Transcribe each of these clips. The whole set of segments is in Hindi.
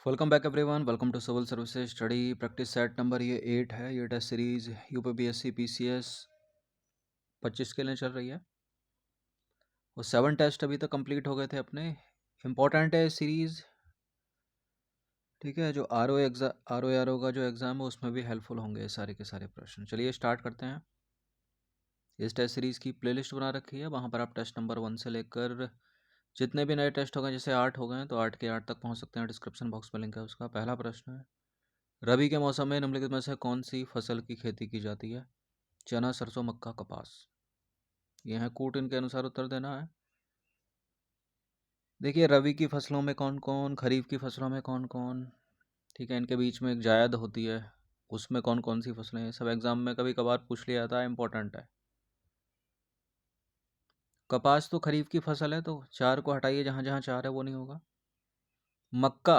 Welcome back everyone. Welcome to civil services study practice set number ये 8 है। ये टेस्ट सीरीज यूपीपीएससी पीसीएस 25 के लिए चल रही है। वो 7 टेस्ट अभी तक कंप्लीट हो गए थे अपने। इम्पोर्टेंट है सीरीज, ठीक है। जो आर ओ का जो एग्ज़ाम है उसमें भी हेल्पफुल होंगे सारे के सारे प्रश्न। चलिए स्टार्ट करते हैं। इस टेस्ट सीरीज़ की प्लेलिस्ट बना रखी है, वहाँ पर आप टेस्ट नंबर 1 से लेकर जितने भी नए टेस्ट हो गए, जैसे 8 हो गए तो 8 के 8 तक पहुँच सकते हैं। डिस्क्रिप्शन बॉक्स में लिंक है उसका। पहला प्रश्न है, रबी के मौसम में निम्नलिखित में से कौन सी फसल की खेती की जाती है? चना, सरसों, मक्का, कपास। यह है कूट, इनके अनुसार उत्तर देना है। देखिए, रबी की फसलों में कौन कौन, खरीफ की फसलों में कौन कौन, ठीक है। इनके बीच में एक जायद होती है, उसमें कौन कौन सी फसलें हैं, सब एग्जाम में कभी कभार पूछ लिया जाता है, इंपॉर्टेंट है। कपास तो खरीफ की फसल है, तो 4 को हटाइए, जहाँ जहाँ 4 है वो नहीं होगा। मक्का,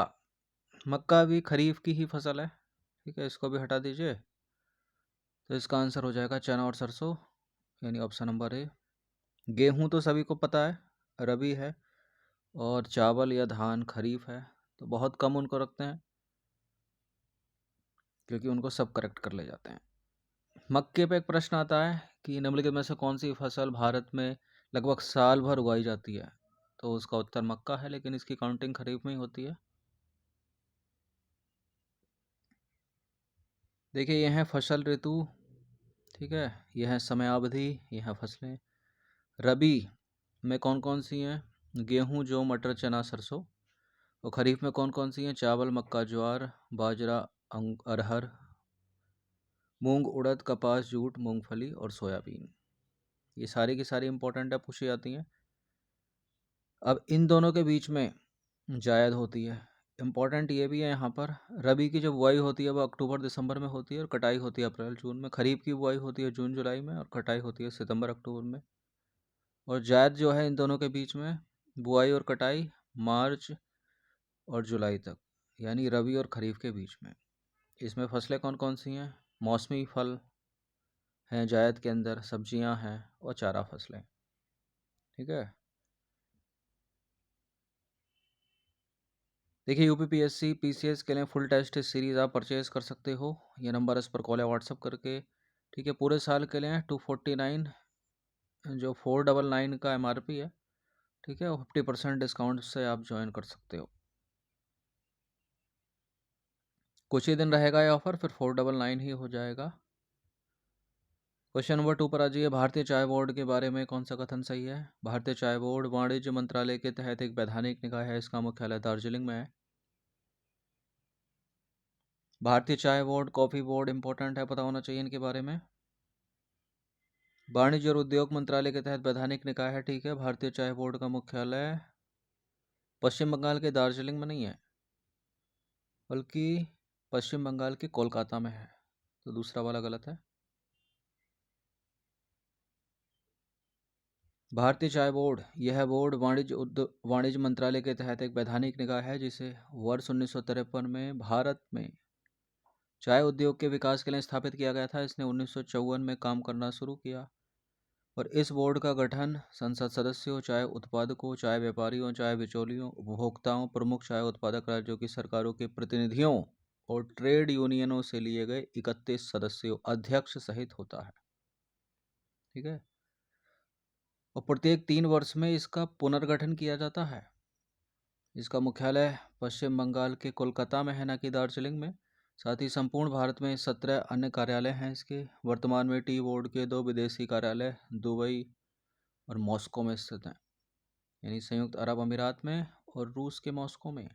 मक्का भी खरीफ की ही फसल है, ठीक है, इसको भी हटा दीजिए। तो इसका आंसर हो जाएगा चना और सरसों, यानी ऑप्शन नंबर ए। गेहूं तो सभी को पता है, रबी है। और चावल या धान खरीफ है, तो बहुत कम उनको रखते हैं क्योंकि उनको सब करेक्ट कर ले जाते हैं। मक्के पे एक प्रश्न आता है कि निम्नलिखित में से कौन सी फसल भारत में लगभग साल भर उगाई जाती है? तो उसका उत्तर मक्का है, लेकिन इसकी काउंटिंग खरीफ में ही होती है। देखिए, यह है फसल ऋतु, ठीक है, यह है समयावधि, यह है फसलें। रबी में कौन कौन सी हैं? गेहूं, जौ, मटर, चना, सरसों। और खरीफ में कौन कौन सी हैं? चावल, मक्का, ज्वार, बाजरा, अरहर, मूंग, उड़द, कपास, जूट, मूंगफली और सोयाबीन। ये सारी की सारी इंपॉर्टेंट है, पूछी जाती हैं। अब इन दोनों के बीच में जायद होती है। इम्पॉर्टेंट ये भी है यहाँ पर, रबी की जो बुआई होती है वो अक्टूबर दिसंबर में होती है और कटाई होती है अप्रैल जून में। खरीफ की बुआई होती है जून जुलाई में और कटाई होती है सितंबर अक्टूबर में। और जायद जो है इन दोनों के बीच में, बुआई और कटाई मार्च और जुलाई तक, यानी रबी और खरीफ के बीच में। इसमें फसलें कौन कौन सी हैं? मौसमी फल हैं जायद के अंदर, सब्जियां हैं और चारा फसलें, ठीक है। देखिए, यूपीपीएससी पीसीएस के लिए फुल टेस्ट सीरीज आप परचेज कर सकते हो। ये नंबर इस पर कॉल या व्हाट्सअप करके, ठीक है। पूरे साल के लिए 249 जो 499 का एमआरपी है, ठीक है, वो 50% डिस्काउंट से आप ज्वाइन कर सकते हो। कुछ ही दिन रहेगा ये ऑफर, फिर 499 ही हो जाएगा। क्वेश्चन नंबर 2 पर आ जाइए। भारतीय चाय बोर्ड के बारे में कौन सा कथन सही है? भारतीय चाय बोर्ड वाणिज्य मंत्रालय के तहत एक वैधानिक निकाय है, इसका मुख्यालय दार्जिलिंग में है। भारतीय चाय बोर्ड, कॉफी बोर्ड इंपॉर्टेंट है, पता होना चाहिए इनके बारे में। वाणिज्य और उद्योग मंत्रालय के तहत वैधानिक निकाय है, ठीक है। भारतीय चाय बोर्ड का मुख्यालय पश्चिम बंगाल के दार्जिलिंग में नहीं है, बल्कि पश्चिम बंगाल के कोलकाता में है, तो दूसरा वाला गलत है। भारतीय चाय बोर्ड, यह बोर्ड वाणिज्य मंत्रालय के तहत एक वैधानिक निकाय है, जिसे वर्ष 1953 में भारत में चाय उद्योग के विकास के लिए स्थापित किया गया था। इसने 1954 में काम करना शुरू किया और इस बोर्ड का गठन संसद सदस्यों, चाय उत्पादकों, चाय व्यापारियों, चाय बिचौलियों, उपभोक्ताओं, प्रमुख चाय उत्पादक राज्यों की सरकारों के प्रतिनिधियों और ट्रेड यूनियनों से लिए गए 31 सदस्यों, अध्यक्ष सहित होता है, ठीक है। और प्रत्येक 3 वर्ष में इसका पुनर्गठन किया जाता है। इसका मुख्यालय पश्चिम बंगाल के कोलकाता में है, न कि दार्जिलिंग में। साथ ही संपूर्ण भारत में 17 अन्य कार्यालय हैं इसके। वर्तमान में टी बोर्ड के 2 विदेशी कार्यालय दुबई और मॉस्को में स्थित हैं, यानी संयुक्त अरब अमीरात में और रूस के मॉस्को में।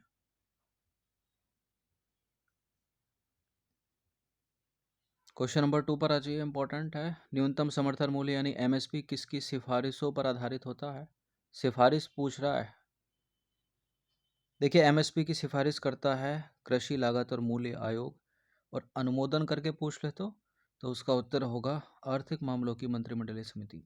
क्वेश्चन नंबर 2 पर आ जाइए, इंपॉर्टेंट है। न्यूनतम समर्थन मूल्य यानी एमएसपी किसकी सिफारिशों पर आधारित होता है? सिफारिश पूछ रहा है। देखिए, एमएसपी की सिफारिश करता है कृषि लागत और मूल्य आयोग, और अनुमोदन करके पूछ ले तो उसका उत्तर होगा आर्थिक मामलों की मंत्रिमंडलीय समिति।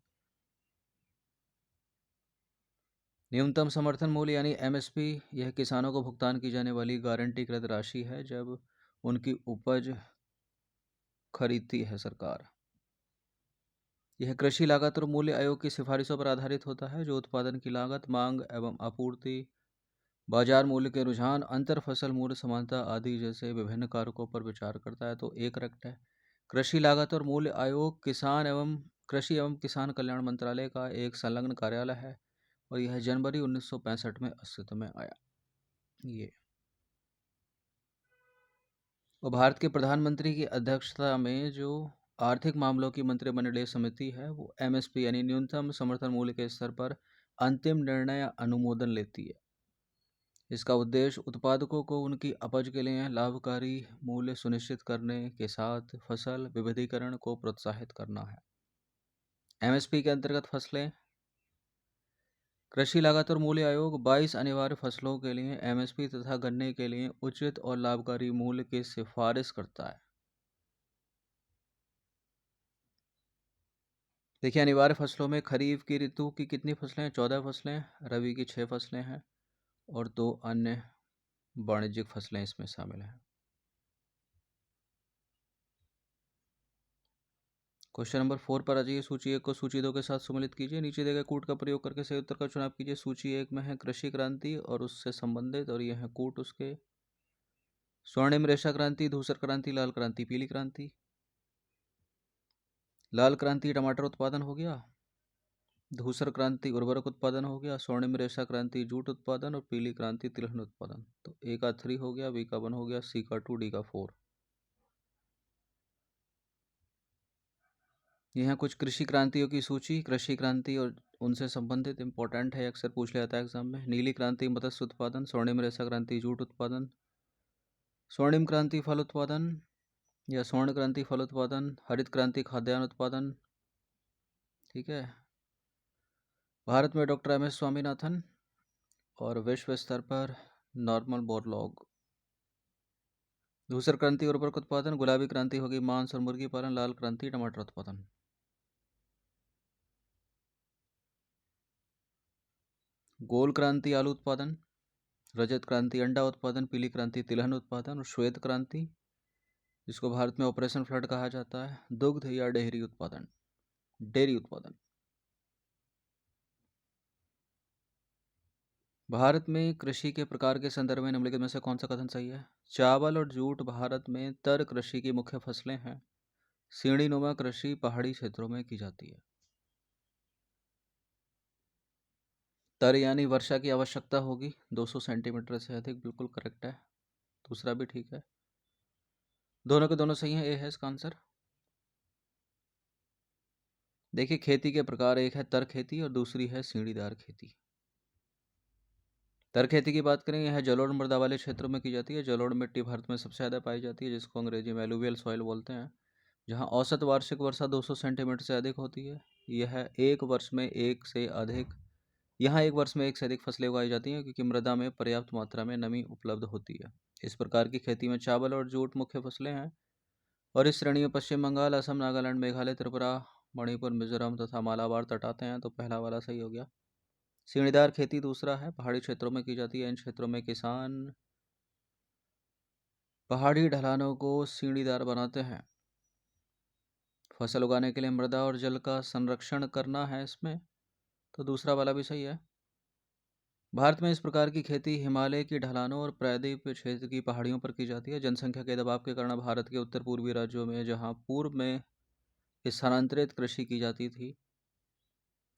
न्यूनतम समर्थन मूल्य यानी एमएसपी, यह किसानों को भुगतान की जाने वाली गारंटीकृत राशि है जब उनकी उपज खरीदती है सरकार। यह कृषि लागत और मूल्य आयोग की सिफारिशों पर आधारित होता है, जो उत्पादन की लागत, मांग एवं आपूर्ति, बाजार मूल्य के रुझान, अंतर फसल मूल्य समानता आदि जैसे विभिन्न कारकों पर विचार करता है, तो ए करेक्ट है। कृषि लागत और मूल्य आयोग कृषि एवं किसान कल्याण मंत्रालय का एक संलग्न कार्यालय है और यह जनवरी 1965 में अस्तित्व में आया। ये और भारत के प्रधानमंत्री की अध्यक्षता में जो आर्थिक मामलों की मंत्रिमंडलीय समिति है वो एमएसपी यानी न्यूनतम समर्थन मूल्य के स्तर पर अंतिम निर्णय या अनुमोदन लेती है। इसका उद्देश्य उत्पादकों को उनकी उपज के लिए लाभकारी मूल्य सुनिश्चित करने के साथ फसल विविधीकरण को प्रोत्साहित करना है। एमएसपी के अंतर्गत फसलें कृषि लागत और मूल्य आयोग 22 अनिवार्य फसलों के लिए एमएसपी तथा गन्ने के लिए उचित और लाभकारी मूल्य की सिफारिश करता है। देखिए, अनिवार्य फसलों में खरीफ की ऋतु की कितनी फसलें हैं? 14 फसलें, रबी की 6 फसलें हैं और 2 अन्य वाणिज्यिक फसलें इसमें शामिल हैं। क्वेश्चन नंबर 4 पर आ जाइए। सूची 1 को सूची 2 के साथ सम्मिलित कीजिए। नीचे दिए गए कूट का प्रयोग करके सही उत्तर का चुनाव कीजिए। सूची 1 में है कृषि क्रांति और उससे संबंधित, और यह है कूट उसके। स्वर्णिम रेशा क्रांति, धूसर क्रांति, लाल क्रांति, पीली क्रांति। लाल क्रांति टमाटर उत्पादन हो गया, धूसर क्रांति उर्वरक उत्पादन हो गया, स्वर्णिम रेशा क्रांति जूट उत्पादन और पीली क्रांति तिलहन उत्पादन। तो ए का 3 हो गया, बी का 1 हो गया, सी का 2, डी का 4। यह है कुछ कृषि क्रांतियों की सूची। कृषि क्रांति और उनसे संबंधित इंपॉर्टेंट है, अक्सर पूछ लिया जाता है एग्जाम में। नीली क्रांति मत्स्य उत्पादन, स्वर्णिम रेशा क्रांति जूट उत्पादन, स्वर्णिम क्रांति फल उत्पादन या स्वर्ण क्रांति फल उत्पादन, हरित क्रांति खाद्यान्न उत्पादन। ठीक है। भारत में डॉक्टर एम एस स्वामीनाथन और विश्व स्तर पर नॉर्मन बोरलॉग। धूसर क्रांति उर्वरक उत्पादन, गुलाबी क्रांति होगी मांस और मुर्गी पालन, लाल क्रांति टमाटर उत्पादन। गोल क्रांति आलू उत्पादन, रजत क्रांति अंडा उत्पादन, पीली क्रांति तिलहन उत्पादन और श्वेत क्रांति, जिसको भारत में ऑपरेशन फ्लड कहा जाता है, दुग्ध या डेयरी उत्पादन, डेयरी उत्पादन। भारत में कृषि के प्रकार के संदर्भ में निम्नलिखित में से कौन सा कथन सही है? चावल और जूट भारत में तर कृषि की मुख्य फसलें हैं। सीढ़ीनुमा कृषि पहाड़ी क्षेत्रों में की जाती है। तर यानी वर्षा की आवश्यकता होगी 200 सेंटीमीटर से अधिक, बिल्कुल करेक्ट है। दूसरा भी ठीक है, दोनों के दोनों सही हैं। ए है इसका आंसर। देखिए, खेती के प्रकार, एक है तर खेती और दूसरी है सीढ़ीदार खेती। तर खेती की बात करें, यह जलोढ़ मृदा वाले क्षेत्रों में की जाती है। जलोढ़ मिट्टी भारत में सबसे ज़्यादा पाई जाती है, जिसको अंग्रेजी में एलुवियल सॉइल बोलते हैं, जहाँ औसत वार्षिक वर्षा 200 सेंटीमीटर से अधिक होती है। यह एक वर्ष में एक से अधिक यहाँ एक वर्ष में एक से अधिक फसलें उगाई जाती हैं, क्योंकि मृदा में पर्याप्त मात्रा में नमी उपलब्ध होती है। इस प्रकार की खेती में चावल और जूट मुख्य फसलें हैं, और इस श्रेणी में पश्चिम बंगाल, असम, नागालैंड, मेघालय, त्रिपुरा, मणिपुर, मिजोरम तथा मालाबार तट आते हैं। तो पहला वाला सही हो गया। सीढ़ीदार खेती दूसरा है, पहाड़ी क्षेत्रों में की जाती है। इन क्षेत्रों में किसान पहाड़ी ढलानों को सीढ़ीदार बनाते हैं। फसल उगाने के लिए मृदा और जल का संरक्षण करना है इसमें, तो दूसरा वाला भी सही है। भारत में इस प्रकार की खेती हिमालय की ढलानों और प्रायद्वीप क्षेत्र की पहाड़ियों पर की जाती है। जनसंख्या के दबाव के कारण भारत के उत्तर पूर्वी राज्यों में, जहां पूर्व में स्थानांतरित कृषि की जाती थी,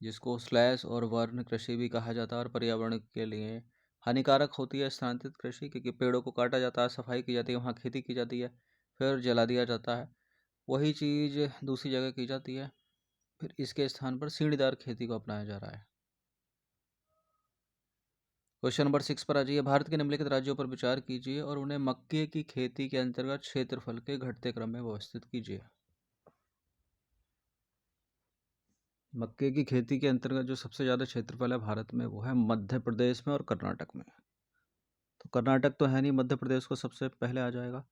जिसको स्लैश और वर्ण कृषि भी कहा जाता है, और पर्यावरण के लिए हानिकारक होती है स्थानांतरित कृषि, क्योंकि पेड़ों को काटा जाता है, सफाई की जाती है, वहाँ खेती की जाती है, फिर जला दिया जाता है। वही चीज़ दूसरी जगह की जाती है, फिर इसके स्थान पर सीढ़ीदार खेती को अपनाया जा रहा है। क्वेश्चन नंबर 6 पर आ जाइए। भारत के निम्नलिखित राज्यों पर विचार कीजिए और उन्हें मक्के की खेती के अंतर्गत क्षेत्रफल के घटते क्रम में व्यवस्थित कीजिए। मक्के की खेती के अंतर्गत जो सबसे ज़्यादा क्षेत्रफल है भारत में, वो है मध्य प्रदेश में और कर्नाटक में। तो कर्नाटक तो है नहीं, मध्य प्रदेश को सबसे पहले आ जाएगा।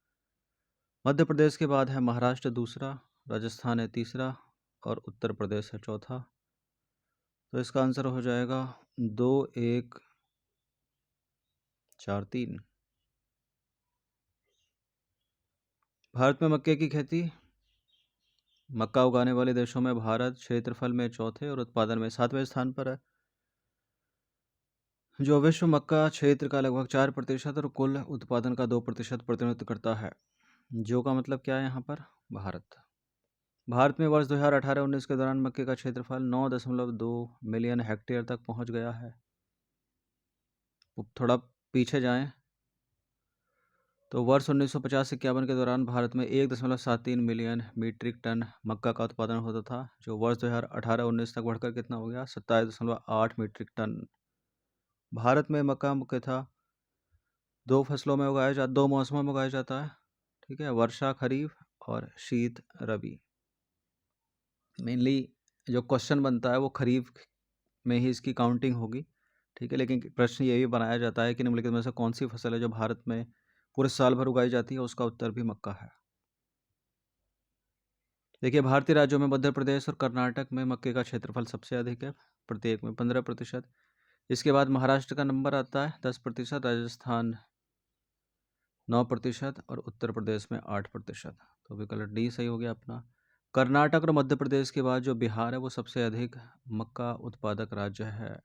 मध्य प्रदेश के बाद है महाराष्ट्र दूसरा, राजस्थान है तीसरा और उत्तर प्रदेश है चौथा। तो इसका आंसर हो जाएगा 2, 1, 4, 3। भारत में मक्के की खेती, मक्का उगाने वाले देशों में भारत क्षेत्रफल में चौथे और उत्पादन में 7वें स्थान पर है। जो विश्व मक्का क्षेत्र का लगभग 4% और कुल उत्पादन का 2% प्रतिनिधित्व करता है। जो का मतलब क्या है यहाँ पर? भारत। भारत में वर्ष 2018-19 के दौरान मक्के का क्षेत्रफल 9.2 मिलियन हेक्टेयर तक पहुँच गया है। थोड़ा पीछे जाएं तो वर्ष 1950-51 के दौरान भारत में 1.73 मिलियन मीट्रिक टन मक्का का उत्पादन होता था, जो वर्ष 2018-19 तक बढ़कर कितना हो गया? 27.8 मीट्रिक टन। भारत में मक्का मुख्यतः दो मौसमों में उगाया जाता है, ठीक है, वर्षा खरीफ और शीत रबी। मेनली जो क्वेश्चन बनता है वो खरीफ में ही इसकी काउंटिंग होगी, ठीक है, लेकिन प्रश्न ये भी बनाया जाता है कि निम्नलिखित में से कौन सी फसल है जो भारत में पूरे साल भर उगाई जाती है? उसका उत्तर भी मक्का है। देखिए, भारतीय राज्यों में मध्य प्रदेश और कर्नाटक में मक्के का क्षेत्रफल सबसे अधिक है, प्रत्येक में 15%। इसके बाद महाराष्ट्र का नंबर आता है 10%, राजस्थान 9% और उत्तर प्रदेश में 8%। तो विकल्प डी सही हो गया अपना। कर्नाटक और मध्य प्रदेश के बाद जो बिहार है वो सबसे अधिक मक्का उत्पादक राज्य है।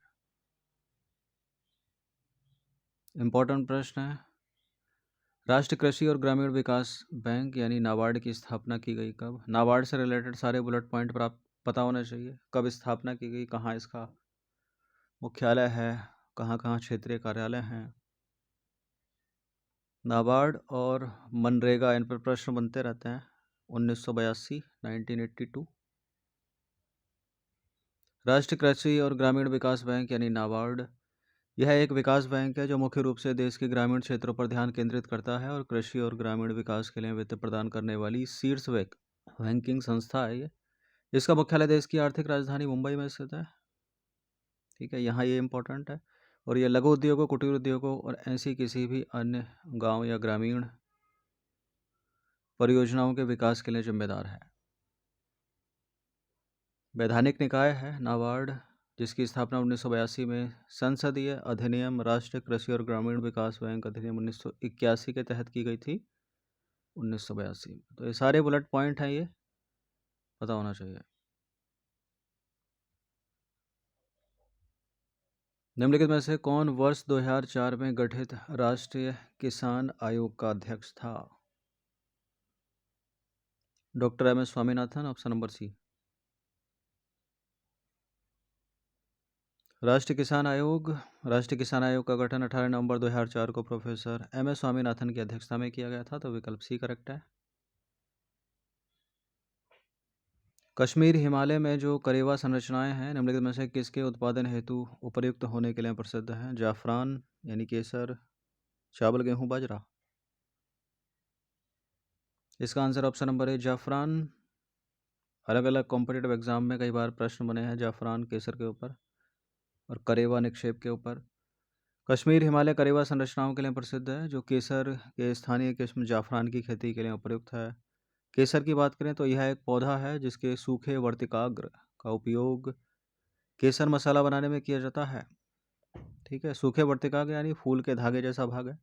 इम्पोर्टेंट प्रश्न है, राष्ट्रीय कृषि और ग्रामीण विकास बैंक यानी नाबार्ड की स्थापना की गई कब? नाबार्ड से रिलेटेड सारे बुलेट पॉइंट पर आप पता होना चाहिए। कब स्थापना की गई, कहाँ इसका मुख्यालय है, कहाँ कहाँ क्षेत्रीय कार्यालय हैं। नाबार्ड और मनरेगा, इन पर प्रश्न बनते रहते हैं। 1982, 1982। राष्ट्रीय कृषि और ग्रामीण विकास बैंक यानी नाबार्ड, यह एक विकास बैंक है जो मुख्य रूप से देश के ग्रामीण क्षेत्रों पर ध्यान केंद्रित करता है और कृषि और ग्रामीण विकास के लिए वित्त प्रदान करने वाली शीर्ष बैंकिंग संस्था है ये। इसका मुख्यालय देश की आर्थिक राजधानी मुंबई में स्थित है, ठीक है, यहाँ ये इम्पोर्टेंट है। और ये लघु उद्योगों, कुटीर उद्योगों और ऐसी किसी भी अन्य गांव या ग्रामीण परियोजनाओं के विकास के लिए जिम्मेदार है। वैधानिक निकाय है नाबार्ड, जिसकी स्थापना 1982 में संसदीय अधिनियम राष्ट्रीय कृषि और ग्रामीण विकास बैंक अधिनियम 1981 के तहत की गई थी, 1982 में। तो ये सारे बुलेट पॉइंट हैं, ये पता होना चाहिए। निम्नलिखित में से कौन वर्ष 2004 में गठित राष्ट्रीय किसान आयोग का अध्यक्ष था? Doctor M S Swaminathan, option number C. राष्ट्रीय किसान आयोग का गठन 18 नवंबर 2004 को प्रोफेसर एम एस स्वामीनाथन की अध्यक्षता में किया गया था, तो विकल्प सी करेक्ट है। कश्मीर हिमालय में जो करेवा संरचनाएं हैं निम्नलिखित में से किसके उत्पादन हेतु उपयुक्त होने के लिए प्रसिद्ध हैं? जाफरान यानी केसर, चावल, गेहूं, बाजरा। इसका आंसर ऑप्शन नंबर ए, जाफरान। अलग अलग कॉम्पिटिटिव एग्जाम में कई बार प्रश्न बने हैं जाफरान केसर के ऊपर और करेवा निक्षेप के ऊपर। कश्मीर हिमालय करेवा संरचनाओं के लिए प्रसिद्ध है, जो केसर के स्थानीय किस्म जाफरान की खेती के लिए उपयुक्त है। केसर की बात करें तो यह एक पौधा है जिसके सूखे वर्तिकाग्र का उपयोग केसर मसाला बनाने में किया जाता है, ठीक है। सूखे वर्तिकाग्र यानी फूल के धागे जैसा भाग है।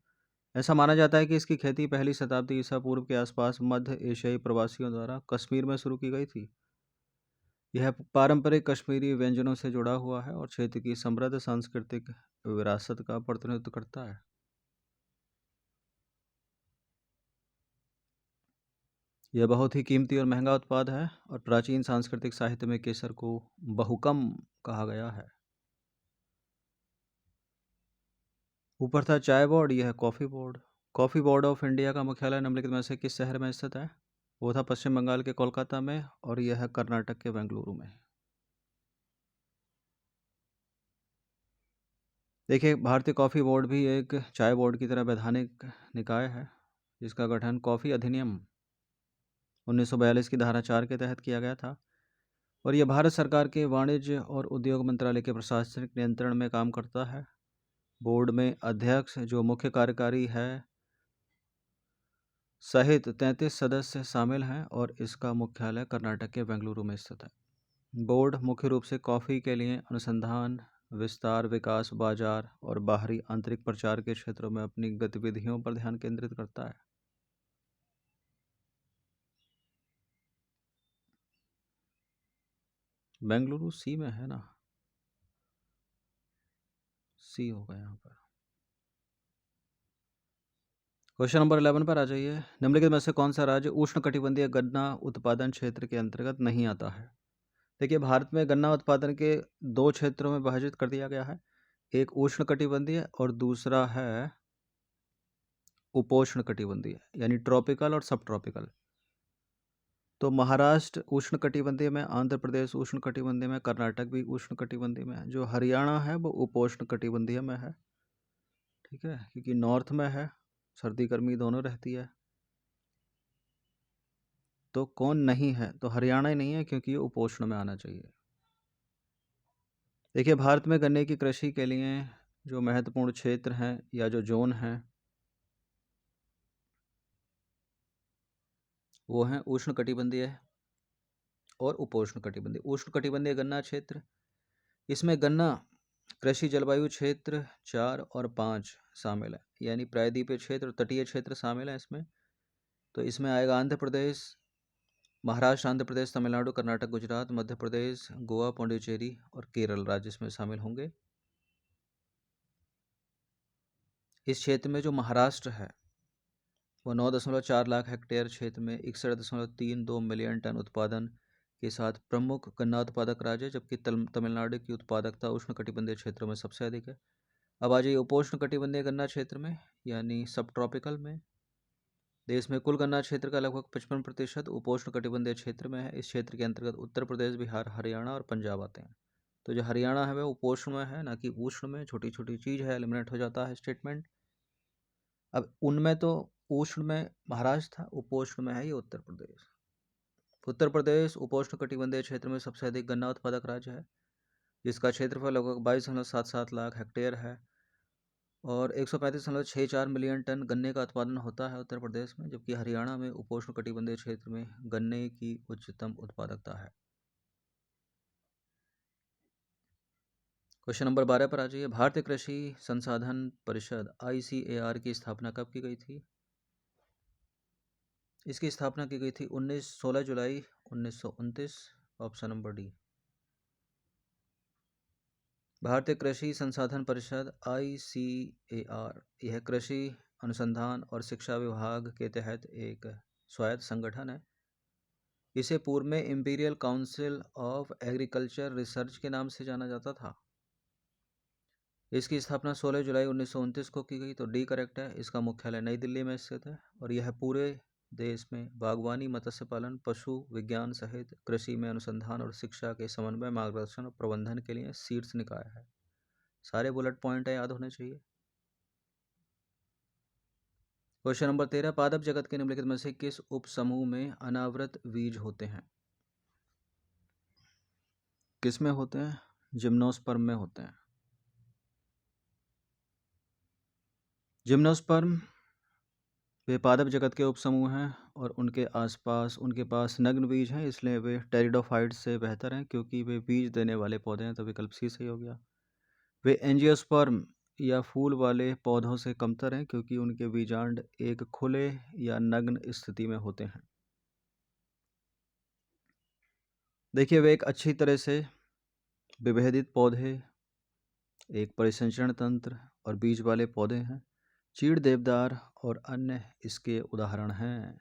ऐसा माना जाता है कि इसकी खेती पहली शताब्दी ईसा पूर्व के आसपास मध्य एशियाई प्रवासियों द्वारा कश्मीर में शुरू की गई थी। यह पारंपरिक कश्मीरी व्यंजनों से जुड़ा हुआ है और क्षेत्र की समृद्ध सांस्कृतिक विरासत का प्रतिनिधित्व करता है। यह बहुत ही कीमती और महंगा उत्पाद है और प्राचीन सांस्कृतिक साहित्य में केसर को बहुकम कहा गया है। ऊपर था चाय बोर्ड, यह है coffee board. Coffee board of India का मुख्यालय निम्नलिखित में से किस शहर में स्थित है? वो था पश्चिम बंगाल के कोलकाता में और यह है कर्नाटक के बेंगलुरु में। देखिए, भारतीय कॉफ़ी बोर्ड भी एक चाय बोर्ड की तरह वैधानिक निकाय है, जिसका गठन कॉफ़ी अधिनियम 1942 की धारा 4 के तहत किया गया था और यह भारत सरकार के वाणिज्य और उद्योग मंत्रालय के प्रशासनिक नियंत्रण में काम करता है। बोर्ड में अध्यक्ष जो मुख्य कार्यकारी है सहित 33 सदस्य शामिल हैं और इसका मुख्यालय कर्नाटक के बेंगलुरु में स्थित है। बोर्ड मुख्य रूप से कॉफ़ी के लिए अनुसंधान, विस्तार, विकास, बाजार और बाहरी आंतरिक प्रचार के क्षेत्रों में अपनी गतिविधियों पर ध्यान केंद्रित करता है। बेंगलुरु सी में है ना? सी होगा यहाँ पर। क्वेश्चन नंबर 11 पर आ जाइए। निम्नलिखित में से कौन सा राज्य उष्णकटिबंधीय गन्ना उत्पादन क्षेत्र के अंतर्गत नहीं आता है? देखिए, भारत में गन्ना उत्पादन के 2 क्षेत्रों में विभाजित कर दिया गया है। एक उष्णकटिबंधीय और दूसरा है उपोष्णकटिबंधीय, यानी ट्रॉपिकल और सब ट्रॉपिकल। तो महाराष्ट्र उष्णकटिबंधीय में, आंध्र प्रदेश उष्णकटिबंधीय में, कर्नाटक भी उष्णकटिबंधीय में है। जो हरियाणा है वो उपोष्णकटिबंधीय में है, ठीक है, क्योंकि नॉर्थ में है, सर्दी गर्मी दोनों रहती है। तो कौन नहीं है? तो हरियाणा ही नहीं है, क्योंकि ये उपोष्ण में आना चाहिए। देखिए, भारत में गन्ने की कृषि के लिए जो महत्वपूर्ण क्षेत्र हैं या जो जोन हैं वो हैं उष्णकटिबंधीय और उपोष्णकटिबंधीय। उष्णकटिबंधीय गन्ना क्षेत्र, इसमें गन्ना कृषि जलवायु क्षेत्र 4 और 5 शामिल है, यानी प्रायद्वीपीय क्षेत्र और तटीय क्षेत्र शामिल है इसमें। तो इसमें आएगा आंध्र प्रदेश, महाराष्ट्र, आंध्र प्रदेश, तमिलनाडु, कर्नाटक, गुजरात, मध्य प्रदेश, गोवा, पौंडीचेरी और केरल राज्य इसमें शामिल होंगे। इस क्षेत्र में जो महाराष्ट्र है वो 9.4 लाख हेक्टेयर क्षेत्र में 61.32 मिलियन टन उत्पादन के साथ प्रमुख गन्ना उत्पादक राज्य है, जबकि तमिलनाडु की उत्पादकता उष्णकटिबंधीय क्षेत्रों में सबसे अधिक है। अब आ जाइए उपोष्णकटिबंधीय गन्ना क्षेत्र में, यानी सब ट्रॉपिकल में। देश में कुल गन्ना क्षेत्र का लगभग 55% उपोष्णकटिबंधीय क्षेत्र में है। इस क्षेत्र के अंतर्गत उत्तर प्रदेश, बिहार, हरियाणा और पंजाब आते हैं। तो जो हरियाणा है वह उपोष्ण में है, ना कि उष्ण में। छोटी छोटी चीज़ है, एलिमिनेट हो जाता है स्टेटमेंट। अब उनमें तो उष्ण में महाराष्ट्र था, उपोष्ण में है ये उत्तर प्रदेश। उत्तर प्रदेश उपोष्णकटिबंधीय क्षेत्र में सबसे अधिक गन्ना उत्पादक राज्य है, जिसका क्षेत्रफल लगभग 22.77 लाख हेक्टेयर है और 135.64 मिलियन टन गन्ने का उत्पादन होता है उत्तर प्रदेश में, जबकि हरियाणा में उपोष्णकटिबंधीय क्षेत्र में गन्ने की उच्चतम उत्पादकता है। क्वेश्चन नंबर 12 पर आ जाइए। भारतीय कृषि संसाधन परिषद ICAR की स्थापना कब की गई थी? इसकी स्थापना की गई थी 16 जुलाई 1929, ऑप्शन नंबर डी। भारतीय कृषि संसाधन परिषद ICAR यह कृषि अनुसंधान और शिक्षा विभाग के तहत एक स्वायत्त संगठन है। इसे पूर्व में imperial council of agriculture research के नाम से जाना जाता था। इसकी स्थापना 16 जुलाई 1929 को की गई, तो डी करेक्ट है। इसका मुख्यालय नई दिल्ली में स्थित है और यह पूरे देश में बागवानी, मत्स्य पालन, पशु विज्ञान सहित कृषि में अनुसंधान और शिक्षा के समन्वय, मार्गदर्शन और प्रबंधन के लिए शीर्ष निकाय है। सारे बुलेट पॉइंट याद होने चाहिए। Question number 13। पादप जगत के निम्नलिखित में से किस उप समूह में अनावृत बीज होते हैं? किस में होते हैं? जिम्नोस्पर्म में होते हैं। जिम्नोस्पर्म वे पादप जगत के उपसमूह हैं और उनके पास नग्न बीज हैं, इसलिए वे टेरिडोफाइट्स से बेहतर हैं, क्योंकि वे बीज देने वाले पौधे हैं। तो विकल्प सी सही हो गया। वे एंजियोस्पर्म या फूल वाले पौधों से कमतर हैं, क्योंकि उनके बीजांड एक खुले या नग्न स्थिति में होते हैं। देखिए, वे एक अच्छी तरह से विभेदित पौधे, एक परिसंचरण तंत्र और बीज वाले पौधे हैं। चीड़, देवदार और अन्य इसके उदाहरण हैं।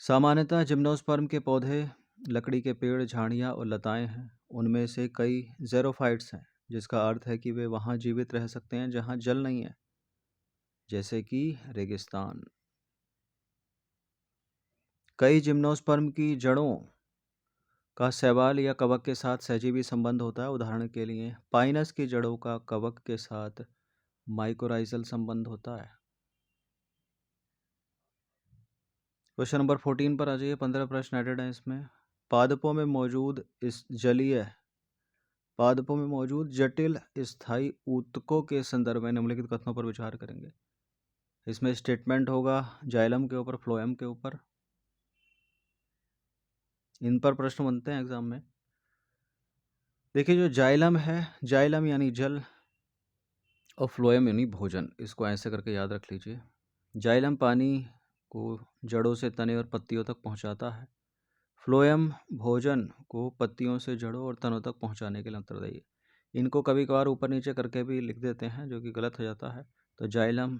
सामान्यतः जिम्नोस्पर्म के पौधे लकड़ी के पेड़, झाड़ियाँ और लताएं हैं। उनमें से कई ज़ेरोफाइट्स हैं, जिसका अर्थ है कि वे वहाँ जीवित रह सकते हैं जहाँ जल नहीं है, जैसे कि रेगिस्तान। कई जिम्नोस्पर्म की जड़ों का शैवाल या कवक के साथ सहजीवी संबंध होता है। उदाहरण के लिए पाइनस की जड़ों का कवक के साथ माइकोराइजल संबंध होता है। क्वेश्चन नंबर 14 पर आ जाइए। 15 प्रश्न एडेड हैं इसमें। पादपों में मौजूद जटिल स्थायी ऊतकों के संदर्भ में निम्नलिखित कथनों पर विचार करेंगे। इसमें स्टेटमेंट होगा जाइलम के ऊपर, फ्लोएम के ऊपर। इन पर प्रश्न बनते हैं एग्जाम में। देखिए, जो जाइलम है, जाइलम यानी जल और फ्लोएम यानी भोजन, इसको ऐसे करके याद रख लीजिए। जाइलम पानी को जड़ों से तने और पत्तियों तक पहुंचाता है। फ्लोएम भोजन को पत्तियों से जड़ों और तनों तक पहुंचाने के लिए उत्तरदायी है। इनको कभी कभार ऊपर नीचे करके भी लिख देते हैं, जो कि गलत हो जाता है। तो जाइलम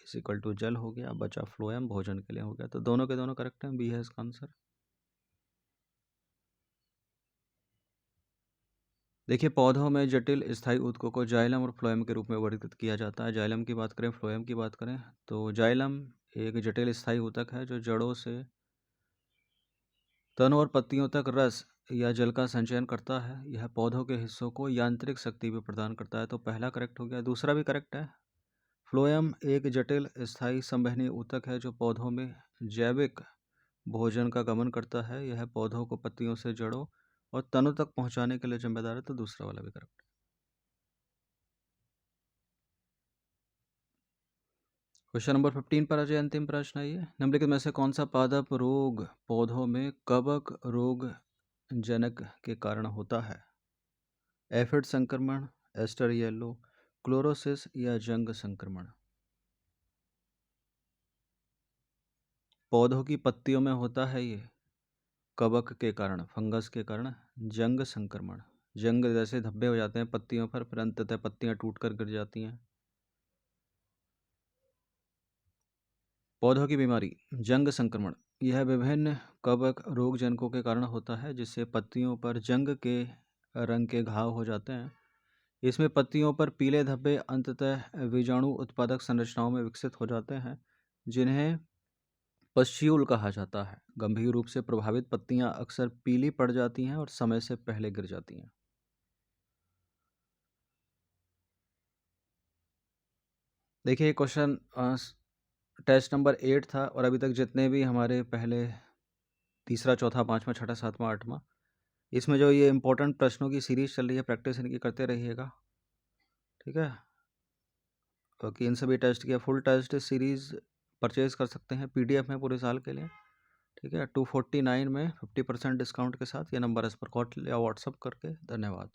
इज इक्वल टू जल हो गया, बचा फ्लोएम भोजन के लिए हो गया। तो दोनों के दोनों करेक्ट हैं, बी है इसका आंसर। देखिए, पौधों में जटिल स्थायी ऊतकों को जाइलम और फ्लोएम के रूप में वर्गीकृत किया जाता है। जाइलम की बात करें, फ्लोएम की बात करें, तो जाइलम एक जटिल स्थायी ऊतक है जो जड़ों से तनों और पत्तियों तक रस या जल का संचयन करता है। यह पौधों के हिस्सों को यांत्रिक शक्ति भी प्रदान करता है। तो पहला करेक्ट हो गया। दूसरा भी करेक्ट है। फ्लोएम एक जटिल स्थायी संवहनी ऊतक है जो पौधों में जैविक भोजन का गमन करता है। यह पौधों को पत्तियों से जड़ों और तनों तक पहुंचाने के लिए जिम्मेदार है। तो दूसरा वाला भी करेक्ट है। क्वेश्चन नंबर 15 पर अजय अंतिम प्रश्न है ये। निम्नलिखित में से कौन सा पादप रोग पौधों में कवक रोग जनक के कारण होता है? एफिड संक्रमण, एस्टर येलो, क्लोरोसिस या जंग संक्रमण? पौधों की पत्तियों में होता है ये, कवक के कारण, फंगस के कारण, जंग संक्रमण। जंग जैसे धब्बे हो जाते हैं पत्तियों पर, फिर अंततः पत्तियां टूटकर गिर जाती हैं। पौधों की बीमारी, जंग संक्रमण, यह विभिन्न कवक रोगजनकों के कारण होता है, जिससे पत्तियों पर जंग के रंग के घाव हो जाते हैं। इसमें पत्तियों पर पीले धब्बे अंततः बीजाणु उत्पादक संरचनाओं में विकसित हो जाते हैं, जिन्हें पस्यूल कहा जाता है। गंभीर रूप से प्रभावित पत्तियां अक्सर पीली पड़ जाती हैं और समय से पहले गिर जाती हैं। देखिए, क्वेश्चन टेस्ट नंबर 8 था, और अभी तक जितने भी हमारे पहले तीसरा, चौथा, पाँचवा, छठा, सातवां, आठवां, इसमें जो ये इंपॉर्टेंट प्रश्नों की सीरीज चल रही है, प्रैक्टिस इनकी करते रहिएगा, ठीक है। क्योंकि इन सभी टेस्ट की फुल टेस्ट सीरीज परचेज कर सकते हैं PDF में पूरे साल के लिए, ठीक है। 249 में 50% डिस्काउंट के साथ। ये नंबर इस पर कॉल या व्हाट्सअप करके। धन्यवाद।